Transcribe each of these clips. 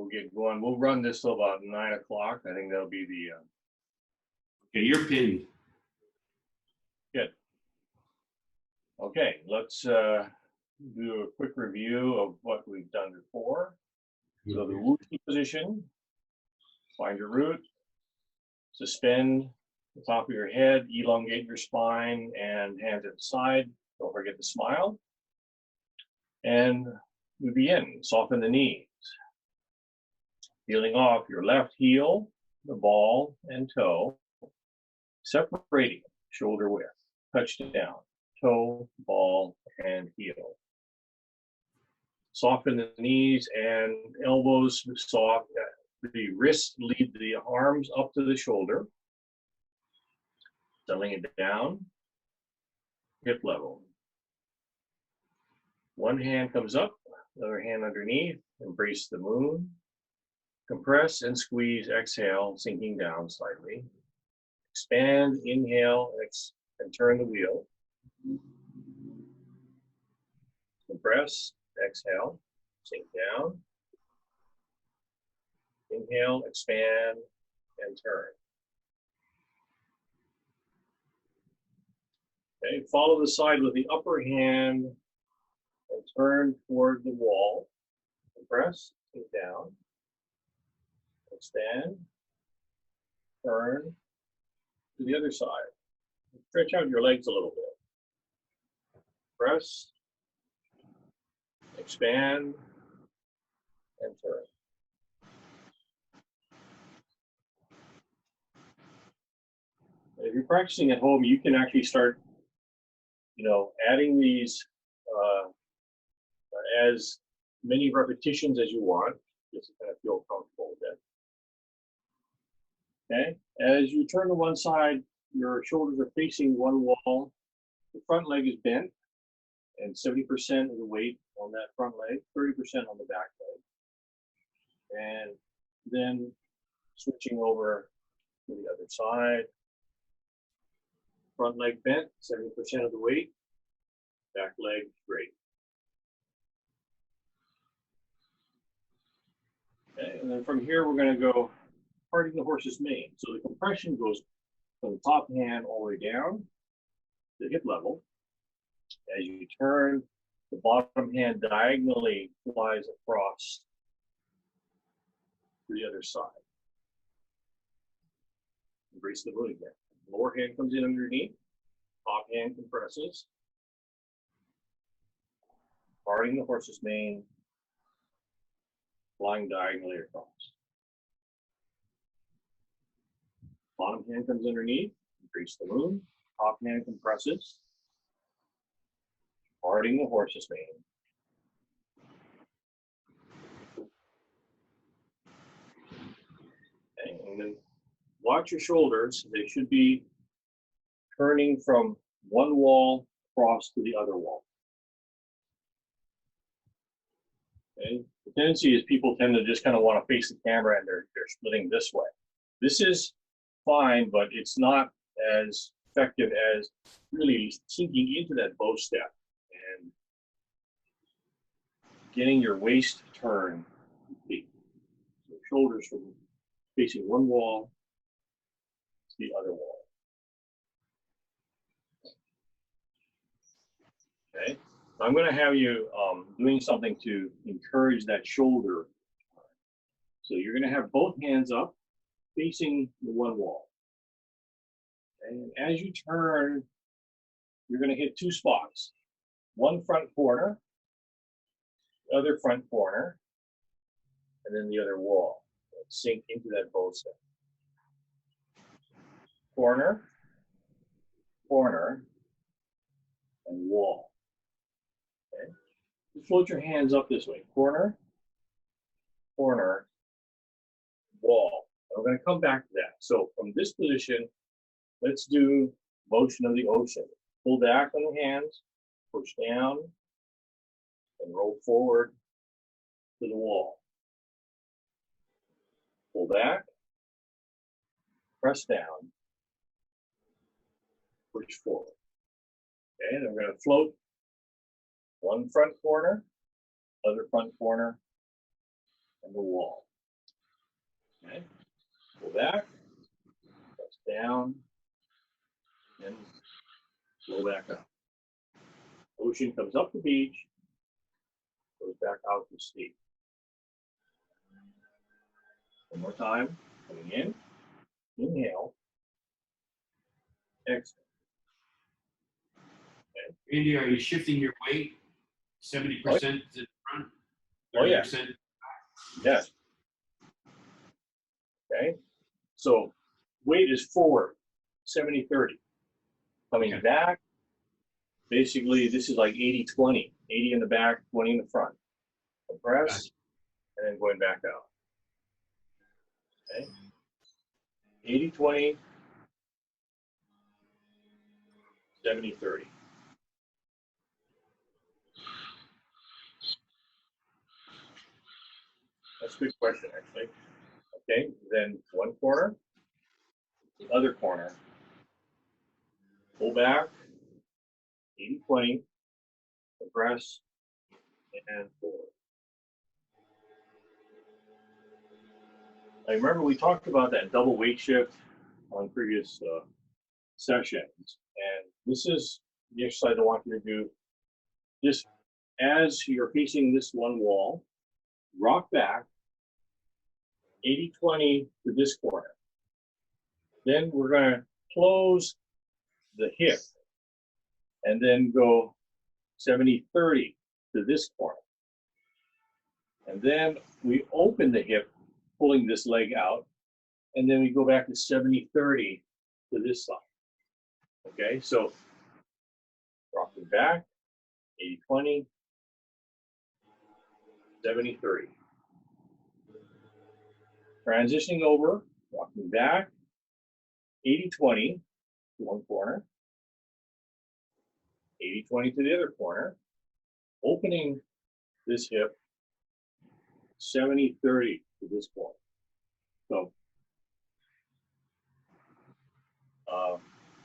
we'll get going. We'll run this till about 9 o'clock. I think that'll be the Okay, you're pinned. good. Okay, let's do a quick review of what we've done before. So the wuxi position, find your root, suspend the top of your head, elongate your spine, and hands at the side. Don't forget to smile. And we begin. Soften the knees. Peeling off your left heel, the ball and toe, separating shoulder width. Touch down, toe, ball, and heel. Soften the knees and elbows soft. The wrists lead the arms up to the shoulder. Settling it down, hip level. One hand comes up, the other hand underneath. Embrace the moon. Compress and squeeze, exhale, sinking down slightly. Expand, inhale, and turn the wheel. Compress, exhale, sink down. Inhale, expand, and turn. Okay, follow the side with the upper hand and turn toward the wall. Compress, sink down. Expand, turn to the other side. Stretch out your legs a little bit. Press, expand, and turn. If you're practicing at home, you can actually start, adding these as many repetitions as you want, just to kind of feel comfortable with it. Okay, as you turn to one side, your shoulders are facing one wall. The front leg is bent, and 70% of the weight on that front leg, 30% on the back leg. And then switching over to the other side. Front leg bent, 70% of the weight. Back leg straight. Okay, and then from here, we're going to go parting the horse's mane. So the compression goes from the top hand all the way down to hip level. As you turn, the bottom hand diagonally flies across to the other side. Embrace the moon again. Lower hand comes in underneath, top hand compresses. Parting the horse's mane, flying diagonally across. Bottom hand comes underneath, embrace the moon, top hand compresses. Parting the horse's mane. Okay, and then watch your shoulders. They should be turning from one wall across to the other wall. Okay. The tendency is people tend to just kind of want to face the camera and they're splitting this way. This is fine, but it's not as effective as really sinking into that bow step and getting your waist turn complete. So shoulders from facing one wall to the other wall. Okay, I'm going to have you doing something to encourage that shoulder. So you're going to have both hands up facing the one wall. And as you turn, you're going to hit two spots. One front corner, the other front corner, and then the other wall. Sink into that bow step. Corner, corner, and wall. Okay. Just float your hands up this way. Corner, corner, wall. And we're going to come back to that. So from this position, let's do motion of the ocean. Pull back on the hands, push down, and roll forward to the wall. Pull back, press down, push forward. Okay, and I'm going to float one front corner, other front corner, and the wall. back, press down, and flow back up. Ocean comes up the beach, goes back out to sea. One more time, coming in, inhale, exhale. Andy, are you shifting your weight 70% to the front? Oh, yeah. 30%? Yes. Okay. So weight is forward, 70-30. Coming Okay. back, basically this is like 80-20. 80 in the back, 20 in the front. Compress, and then going back out. Okay. 80-20, 70-30. That's a good question, actually. Okay, then one corner, the other corner. Pull back, 80-20, compress, and forward. I remember we talked about that double weight shift on previous sessions, and this is the exercise I want you to do. Just as you're facing this one wall, rock back 80-20 to this corner. Then we're going to close the hip and then go 70-30 to this corner. And then we open the hip, pulling this leg out, and then we go back to 70-30 to this side. Okay, so rocking back, 80-20, 70-30. Transitioning over, rocking back, 80-20 to one corner, 80-20 to the other corner, opening this hip, 70-30 to this corner. So,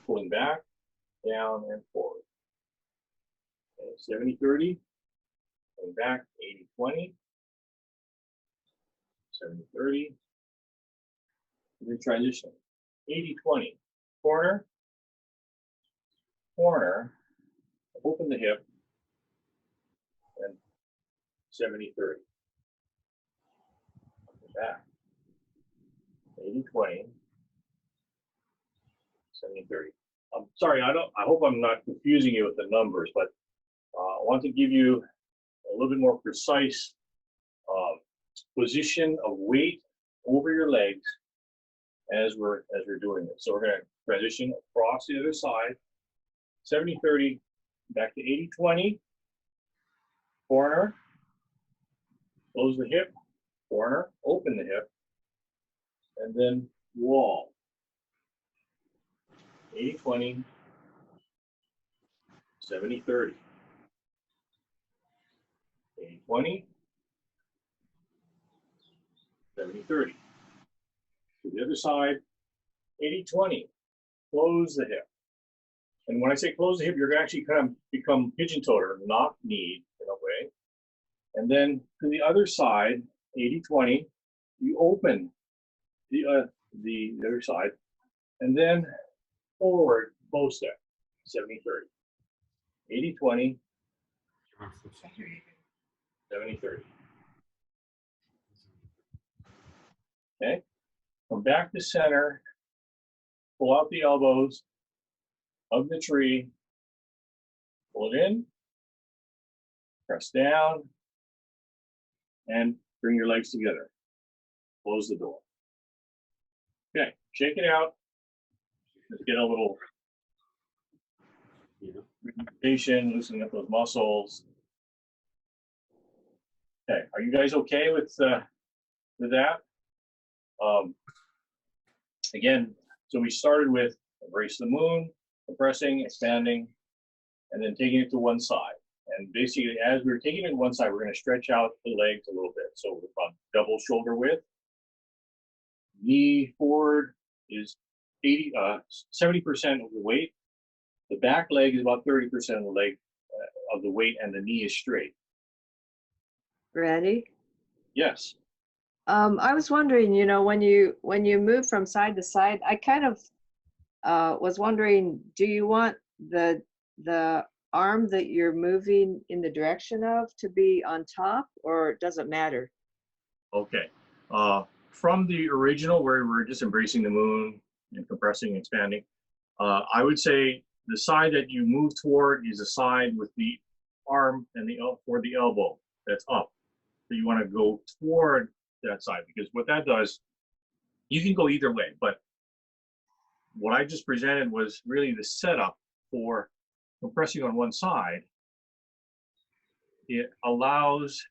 pulling back, down, and forward. Okay, 70-30, going back, 80-20, 70-30, and then transitioning. 80-20, corner, corner, open the hip, and 70-30. Back. 80-20, 70-30. I'm sorry, I hope I'm not confusing you with the numbers, but I want to give you a little bit more precise position of weight over your legs as we're doing this. So we're going to transition across the other side, 70-30, back to 80-20, corner, close the hip, corner, open the hip, and then wall. 80-20, 70-30. 80-20, 70-30. To the other side, 80-20, close the hip. And when I say close the hip, you're actually kind of become pigeon-toed or knock-kneed in a way. And then to the other side, 80-20, you open the other side, and then forward, bow step, 70-30. 80-20, 70-30. Okay, come back to center, pull out the elbows of the tree, pull it in, press down, and bring your legs together. Close the door. Okay, shake it out. Let's get a little relaxation, loosening up those muscles. Okay, are you guys okay with that? Again, so we started with embrace the moon, compressing, expanding, and then taking it to one side. And basically, as we're taking it to one side, we're going to stretch out the legs a little bit. So we're about double shoulder width. Knee forward is 70% of the weight. The back leg is about 30% of the leg of the weight, and the knee is straight. Ready? Yes. I was wondering, when you move from side to side, I kind of was wondering, do you want the arm that you're moving in the direction of to be on top, or does it matter? Okay. From the original where we're just embracing the moon and compressing and expanding, I would say the side that you move toward is a side with the arm and or the elbow that's up. So you want to go toward that side, because what that does, you can go either way, but what I just presented was really the setup for compressing on one side. It allows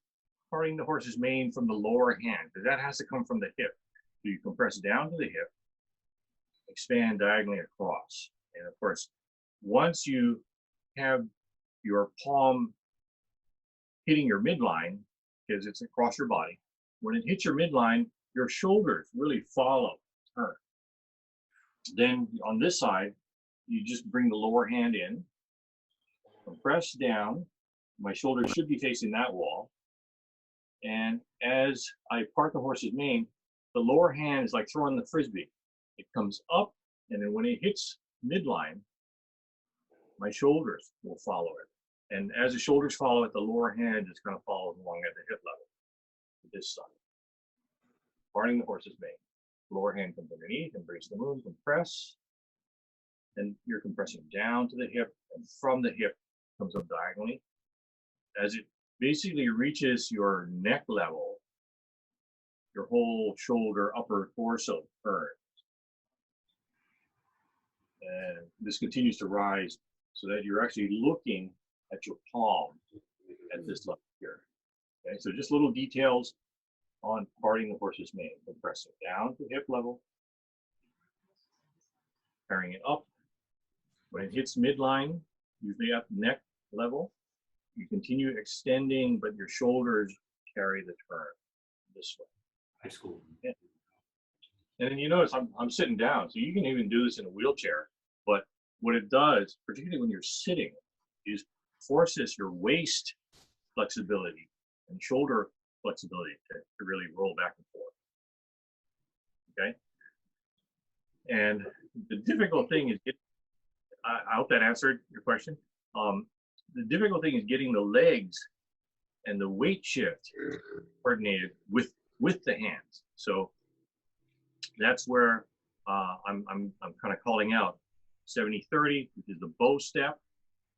parting the horse's mane from the lower hand, because that has to come from the hip. So you compress down to the hip, expand diagonally across. And of course, once you have your palm hitting your midline, because it's across your body, when it hits your midline, your shoulders really follow, turn. Then on this side, you just bring the lower hand in, compress down. My shoulders should be facing that wall. And as I part the horse's mane, the lower hand is like throwing the frisbee. It comes up, and then when it hits midline, my shoulders will follow it. And as the shoulders follow it, the lower hand just kind of follows along at the hip level, this side. Parting the horse's mane. Lower hand comes underneath, embrace the moon, compress. And you're compressing down to the hip, and from the hip comes up diagonally. As it basically reaches your neck level, your whole shoulder, upper torso turns. And this continues to rise so that you're actually looking at your palm at this level here. Okay, so just little details on parting the horse's mane. Compressing down to hip level, carrying it up. When it hits midline, usually at neck level, you continue extending, but your shoulders carry the turn this way. High school. Yeah. And then you notice I'm sitting down, so you can even do this in a wheelchair. But what it does, particularly when you're sitting, is forces your waist flexibility and shoulder flexibility to really roll back and forth. Okay. And the difficult thing is, I hope that answered your question. The difficult thing is getting the legs and the weight shift coordinated with the hands. So that's where I'm kind of calling out 70-30, which is the bow step,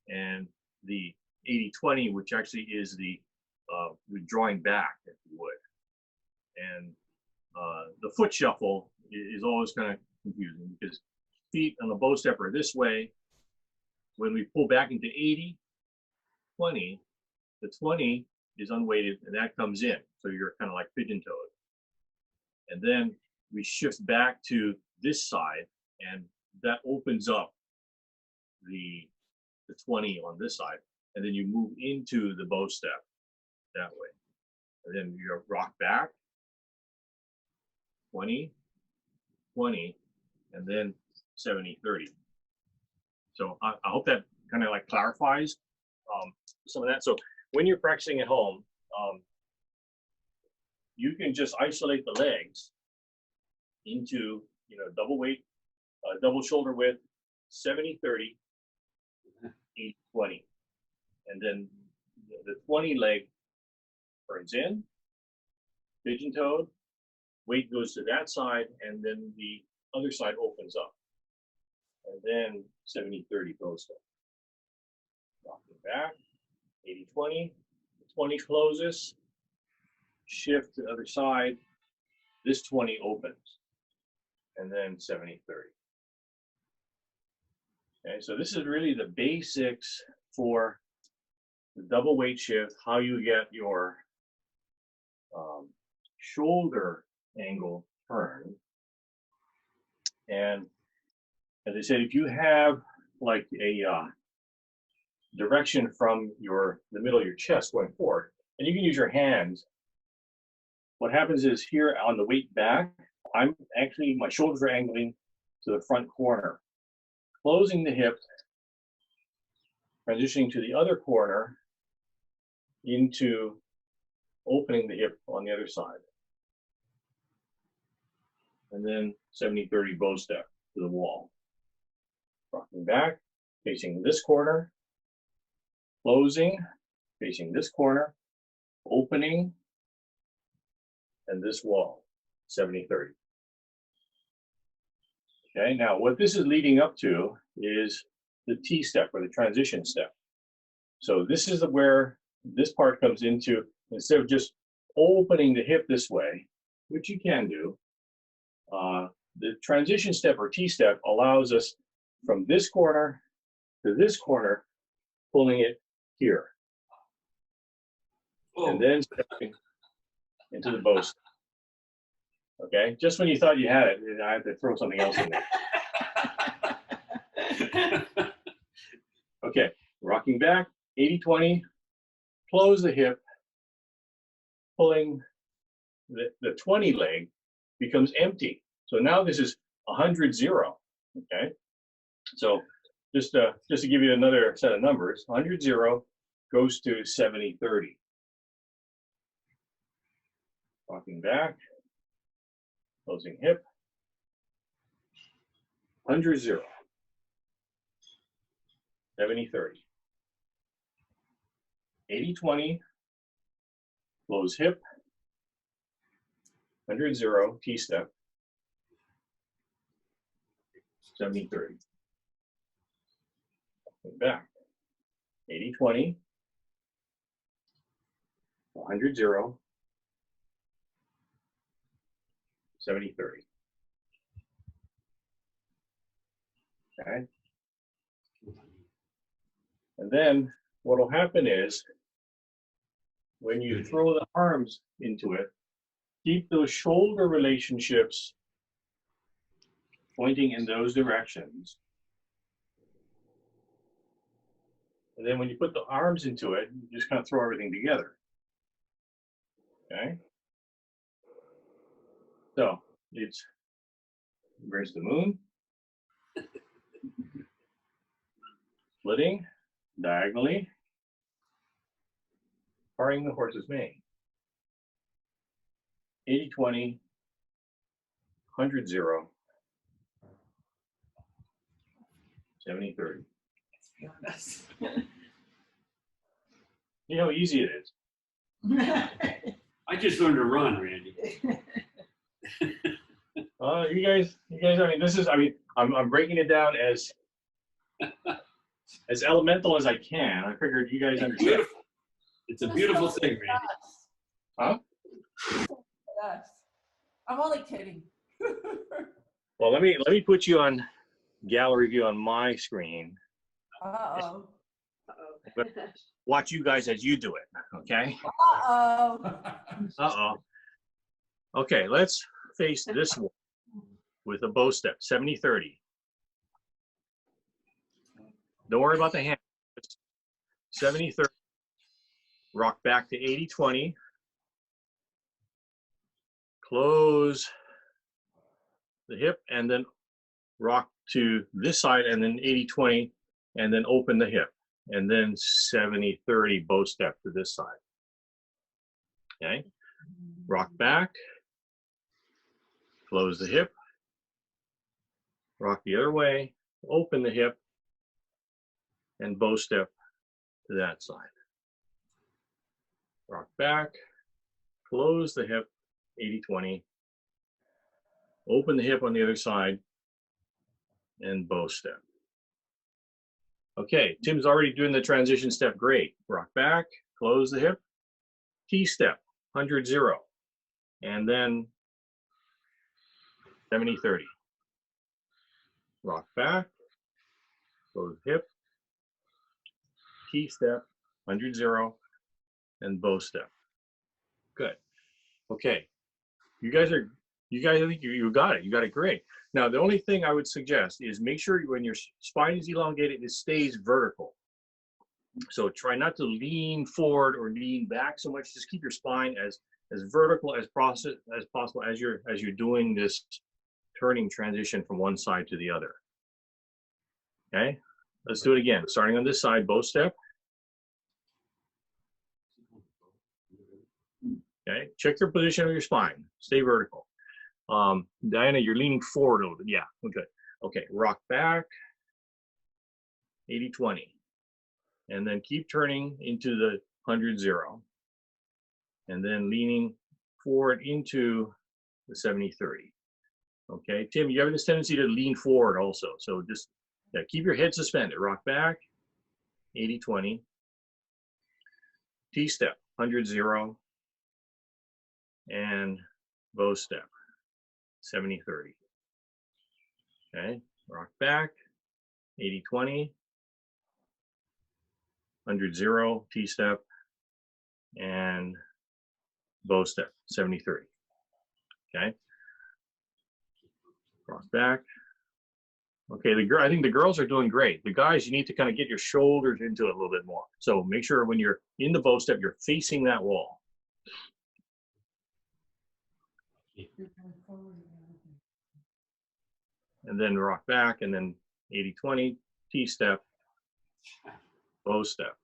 and the 80-20, which actually is the drawing back, if you would. And the foot shuffle is always kind of confusing, because feet on the bow step are this way. When we pull back into 80-20, the 20 is unweighted, and that comes in. So you're kind of like pigeon-toed. And then we shift back to this side, and that opens up the 20 on this side. And then you move into the bow step that way. And then you rock back, 20, 20, and then 70-30. So I hope that kind of like clarifies some of that. So when you're practicing at home, you can just isolate the legs into, double weight, double shoulder width, 70-30, 80-20. And then the 20 leg turns in, pigeon-toed, weight goes to that side, and then the other side opens up. And then 70-30 bow step. Rocking back, 80-20, the 20 closes, shift to the other side, this 20 opens, and then 70-30. Okay, so this is really the basics for the double weight shift, how you get your shoulder angle turned. And as I said, if you have like a direction from the middle of your chest going forward, and you can use your hands, what happens is here on the weight back, my shoulders are angling to the front corner, closing the hip, transitioning to the other corner into opening the hip on the other side. and then 70-30 bow step to the wall. Rocking back, facing this corner, closing, facing this corner, opening, and this wall, 70-30. Okay, now what this is leading up to is the T step or the transition step. So this is where this part comes into, instead of just opening the hip this way, which you can do, the transition step or T step allows us from this corner to this corner, pulling it here. Oh, And then stepping into the bow step. Okay, just when you thought you had it, I had to throw something else in there. Okay, rocking back, 80-20, close the hip, pulling the 20 leg becomes empty. So now this is 100-0, okay? So just to give you another set of numbers, 100-0 goes to 70-30. Rocking back, closing hip, 100-0, 70-30. 80-20, close hip, 100-0, T-step, 70-30. Back, 80-20, 100-0, 70-30. Okay. And then what will happen is when you throw the arms into it, keep those shoulder relationships pointing in those directions. And then when you put the arms into it, you just kind of throw everything together. Okay? So it's embrace the moon, splitting diagonally, parting the horse's mane. 80-20, 100-0, 70-30. You know how easy it is. I just learned to run, Randy. You guys, I mean, this is, I mean, I'm breaking it down as elemental as I can. I figured you guys understand. Beautiful. It's a beautiful thing, Randy. Huh? Us. I'm only kidding. Well, let me put you on gallery view on my screen. Uh-oh. But watch you guys as you do it, okay? Uh-oh. Uh-oh. Okay, let's face this one with a bow step, 70-30. Don't worry about the hand. 70-30. Rock back to 80-20. Close the hip and then rock to this side and then 80-20 and then open the hip and then 70-30 bow step to this side. Okay, rock back, close the hip, rock the other way, open the hip and bow step to that side. Rock back, close the hip, 80-20, open the hip on the other side, and bow step. Okay, Tim's already doing the transition step great. Rock back, close the hip, T step, 100-0, and then 70-30. Rock back, close hip, T step, 100-0, and bow step. Good. Okay, you guys, I think you got it. You got it great. Now, the only thing I would suggest is make sure when your spine is elongated, it stays vertical. So try not to lean forward or lean back so much. Just keep your spine as vertical as possible as you're doing this turning transition from one side to the other. Okay, let's do it again. Starting on this side, bow step. Okay, check your position of your spine. Stay vertical. Diana, you're leaning forward a little bit. Yeah, good. Okay, rock back, 80-20. And then keep turning into the 100-0. And then leaning forward into the 70-30. Okay, Tim, you have this tendency to lean forward also. So just keep your head suspended. Rock back, 80-20. T-step, 100-0. And bow step, 70-30. Okay, rock back, 80-20. 100-0, T-step, and bow step, 70-30. Okay. Cross back. Okay, I think the girls are doing great. The guys, you need to kind of get your shoulders into it a little bit more. So make sure when you're in the bow step, you're facing that wall. And then rock back, and then 80-20, T-step, bow step.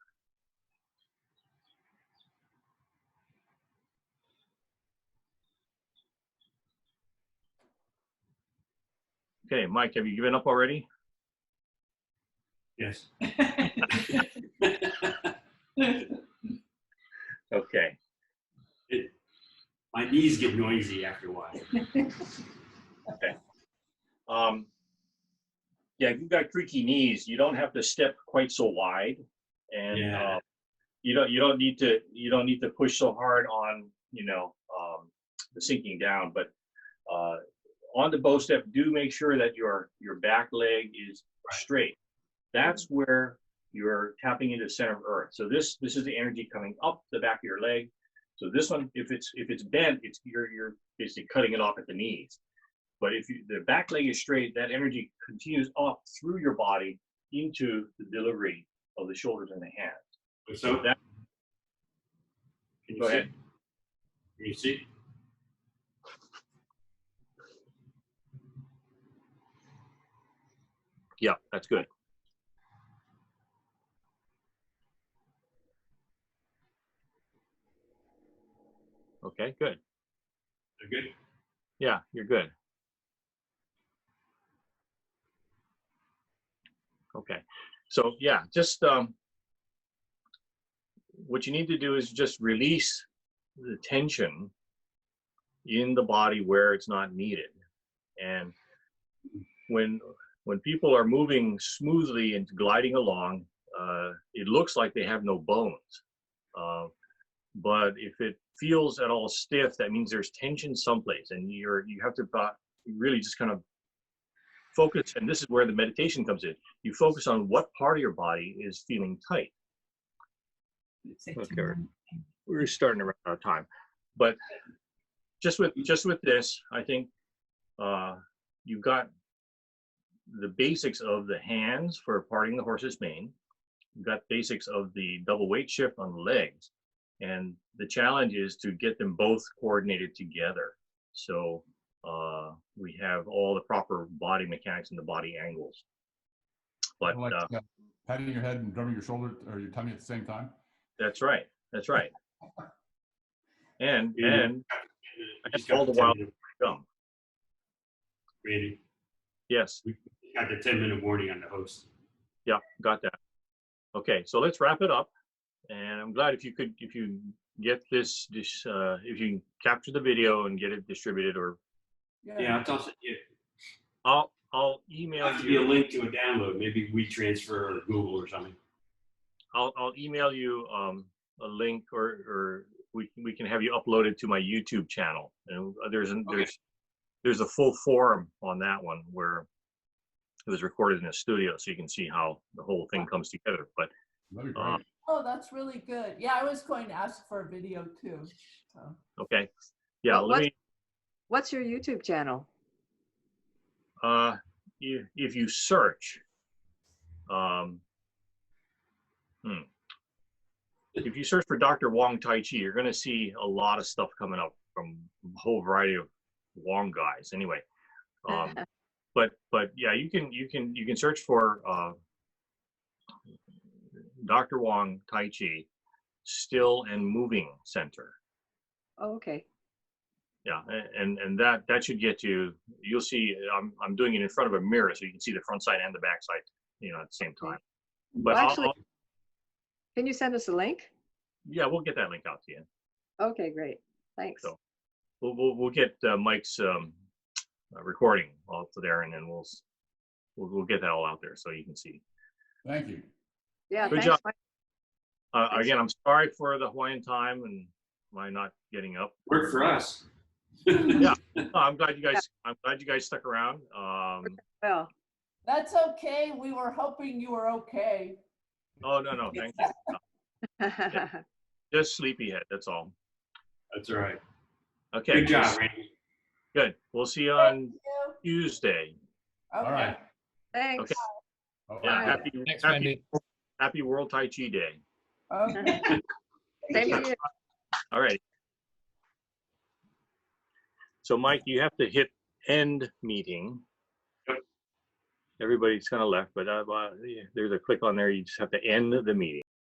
Okay, Mike, have you given up already? Yes. Okay. My knees get noisy after a while. Okay. Yeah, if you've got creaky knees, you don't have to step quite so wide, and Yeah. you don't need to push so hard on the sinking down. But on the bow step, do make sure that your back leg is straight. That's where you're tapping into the center of earth. So this is the energy coming up the back of your leg. So this one, if it's bent, you're basically cutting it off at the knees. But if the back leg is straight, that energy continues up through your body into the delivery of the shoulders and the hands. So that, can you go see? ahead. Can you see? Yeah, that's good. Okay, good. You're good? Yeah, you're good. Okay, so yeah, just what you need to do is just release the tension in the body where it's not needed. And when people are moving smoothly and gliding along, it looks like they have no bones. But if it feels at all stiff, that means there's tension someplace, and you have to really just kind of focus. And this is where the meditation comes in. You focus on what part of your body is feeling tight. Okay, we're starting to run out of time, but just with this, I think you've got the basics of the hands for parting the horse's mane. You've got basics of the double weight shift on the legs, and the challenge is to get them both coordinated together. So we have all the proper body mechanics and the body angles. But like patting your head and drumming your shoulder or your tummy at the same time. That's right. That's right. And Just all got the while, gum. Randy, yes. we got the 10-minute warning on the host. Yeah, got that. Okay, so let's wrap it up. And I'm glad if you get this, if you capture the video and get it distributed, or Yeah, I'll toss it. Yeah. I'll email Have to be a you. link to a download. Maybe WeTransfer or Google or something. I'll email you a link, or we can have you uploaded to my YouTube channel. And there's a full forum on that one where it was recorded in a studio, so you can see how the whole thing comes together. But That'd be great. Oh, that's really good. Yeah, I was going to ask for a video too. So. okay, yeah. What's your YouTube channel? If you search, if you search for Dr. Wong Tai Chi, you're going to see a lot of stuff coming up from a whole variety of Wong guys. Anyway, but yeah, you can search for Dr. Wong Tai Chi, Still and Moving Center. Oh, okay. Yeah, and that should get you. You'll see. I'm doing it in front of a mirror, so you can see the front side and the back side, at the same time. But Well, actually, can you send us a link? yeah, we'll get that link out to you. Okay, great. Thanks. So we'll get Mike's recording also there, and then we'll get that all out there so you can see. Thank you. Yeah, Good thanks, job. Mike. Again, I'm sorry for the Hawaiian time and my not getting up. Work for us. Yeah, no, I'm glad you guys stuck around. Well, That's okay. We were hoping you were okay. Oh no, thank you. Just sleepyhead. That's all. That's all right. Okay. Good job, Randy. Good. We'll see you Thank on you. Tuesday. Okay. All right. thanks. Okay. All Yeah. right. Happy World Tai Chi Day. Okay. Same to you. All right. So Mike, you have to hit end meeting. Yep. Everybody's kind of left, but there's a click on there. You just have to end the meeting.